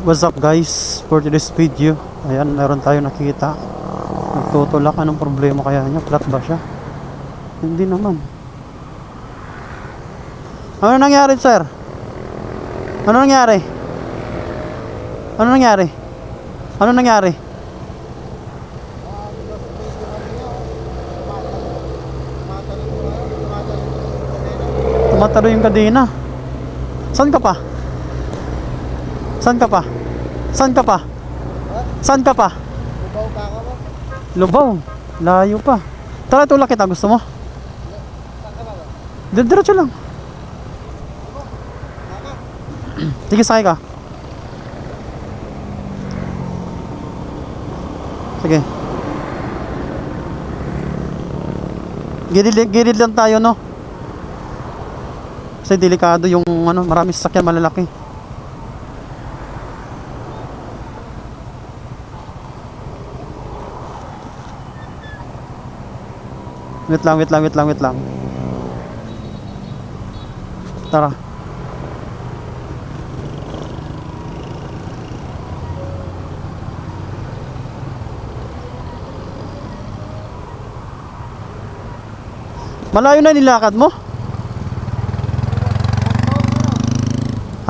What's up guys, for today's video, ayan, meron tayo nakita. Nagtutulak, anong problema kaya niya? Flat ba siya? Hindi naman. Ano nangyari sir? Ano nangyari? Ano nangyari? Ano nangyari? Tumatalo yung kadena. Saan ka pa? Saan ka pa? Saan ka pa? Saan ka pa? Lubaw pa ako mo? Lubaw. Layo pa. Tara, tulak kita. Gusto mo? Saan ka ba? Diretso lang. Sige, sakay ka. Sige. Gilid lang tayo, no? Kasi delikado yung ano, marami sasakyan malalaki. Wait lang. Tara. Malayo na nilakad mo?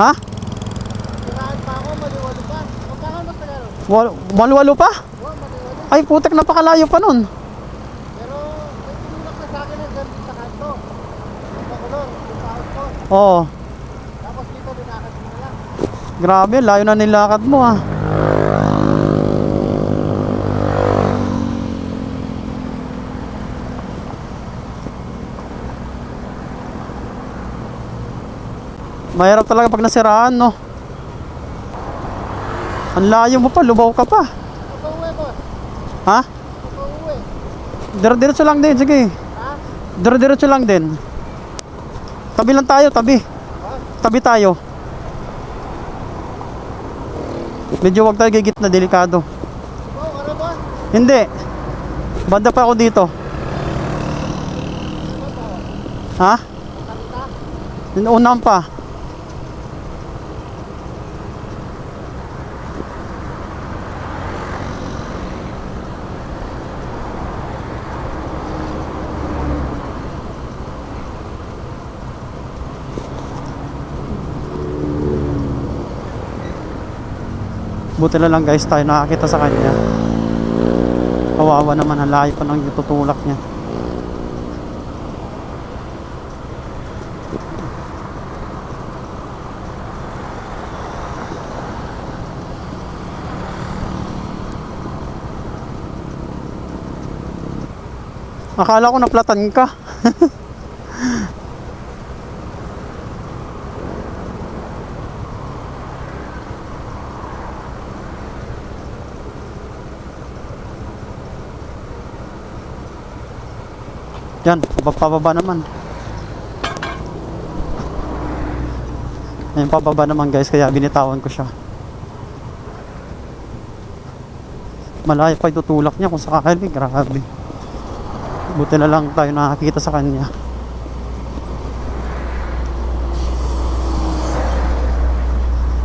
Ha? Sirahan pa ako, maliwalo pa. Magkakaroon mas tagal. Maluwalo pa? Maliwalo. Ay, putek, napakalayo pa nun. Pero may tinulak na sa akin ng ganito sa kanto. Pakulong, yung paot ko. Oo. Tapos dito dinakad mo na lang. Grabe, layo na nilakad mo ah. Mahirap talaga pag nasiraan, no? Ang layo mo pa, lubaw ka pa. Pauwi, boss. Ha? Pauwi. Diretso lang din, sige. Ha? Diretso lang din. Tabi lang tayo, tabi. Tabi tayo. Medyo wag tayo gigit na, delikado. Lubaw, ano boss? Hindi. Banda pa ako dito. Ha? Kalita? Unang pa. Buti na lang guys tayo nakakita sa kanya. Kawawa naman, ang layo pa ng tutulak niya. Akala ko naplatan ka. Yan, pababa naman. Yan, pababa naman guys, kaya binitawan ko siya. Malayo pa itutulak niya kung sakali, grabe. Buti na lang tayo nakakita sa kanya.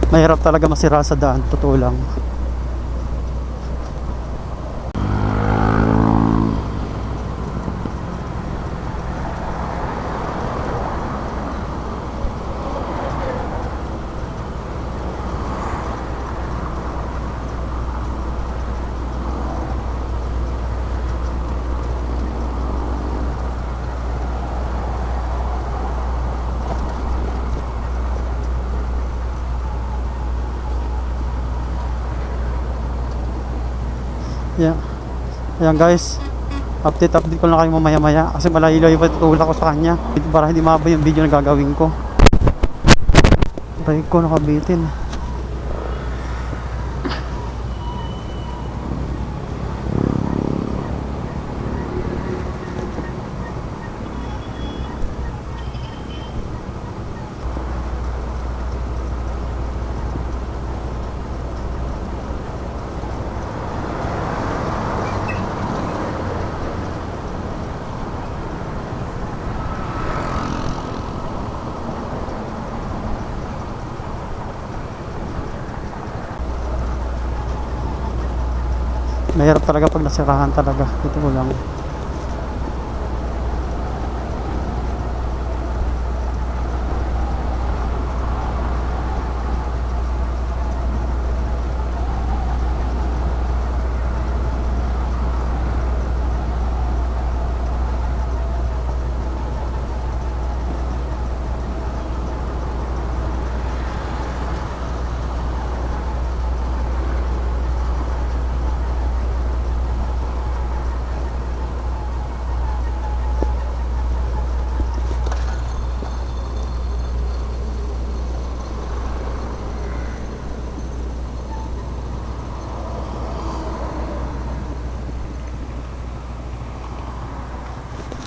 Mahirap talaga masira sa daan, totoo lang. Yeah. Ayan guys, update ko lang kayo mamaya kasi malayo-layo pa tutulak ko sa kanya para hindi mahaba yung video na gagawin ko. Brake ko nakabitin. Mahirap talaga pag nasirahan talaga. Ito ko lang.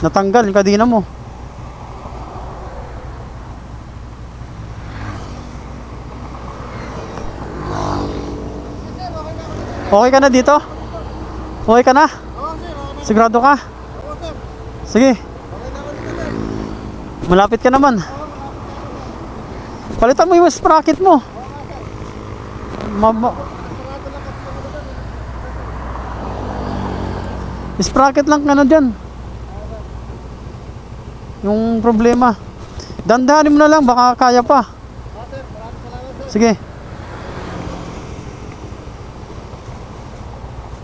Natanggal yung kadena mo. Okay ka na dito? Okay ka na? Oo, sir. Okay na. Sigurado ka? Oo, sir. Sige, Okay na ako dito, sir. malapit ka naman. Palitan mo yung sprocket mo. Sarado lang kasi ako doon. Sprocket lang ano dyan. Yung problema. Dandanin mo na lang, baka kaya pa. Oo, sir. Maraming salamat, sir. Sige.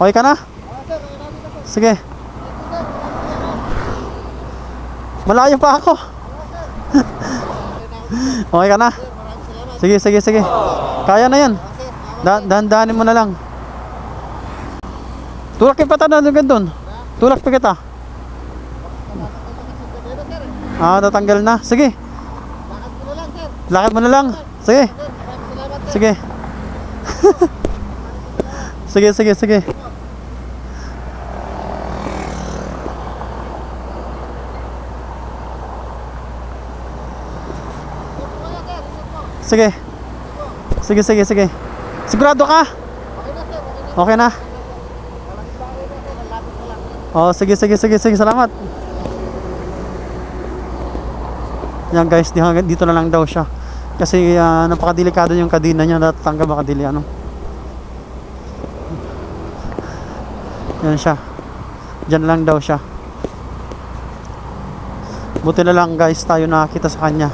Okay ka na? Oo, sir. Okay na dito, sir. Sige. Thank you, sir. Malayo pa ako. Okay na ako dito. Okay ka na? Sir, maraming salamat. Sige, sige, sige. Kaya na yan. Oo, sir. Salamat, sir. Dandanin mo na lang. Tulak kita na doon. Tulak pa kita. Ah, tatanggal na. Sige. Lakad ko na lang, sir. Lakad mo na lang. Sige. Sir, maraming salamat, sir. Sige. Sige, sige, sige. Sige. Sige, sige, sige. Sigurado ka? Okay na, sir. Okay na. Okay na. Oh, sige, sige, sige, sige. Salamat. Yan guys, dito na lang daw siya. Kasi napakadelikado yung kadena niya. Natatanggal baka dili ano. Yan siya. Diyan lang daw siya. Buti na lang guys, tayo nakakita sa kanya.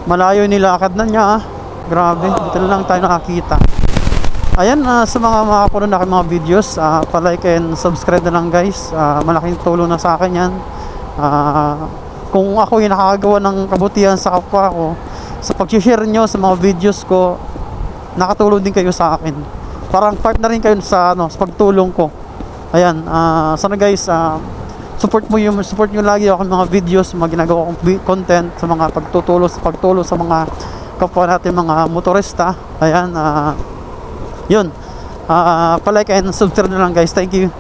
Malayo nilakad na niya ah. Grabe, buti na lang tayo nakakita. Ayan, sa mga makapunod na aking mga videos, pa-like and subscribe na lang guys. Malaking tulong na sa akin yan. Kung ako yung nakakagawa ng kabutihan sa kapwa ko, sa pag-share nyo sa mga videos ko, nakatulong din kayo sa akin. Parang part na rin kayo sa pagtulong ko. Ayan, sana guys, support nyo lagi ako ng mga videos, mga ginagawa kong content sa mga pagtulong sa mga kapwa natin mga motorista. Ayan, yun. Pa-like and subscribe na lang guys. Thank you.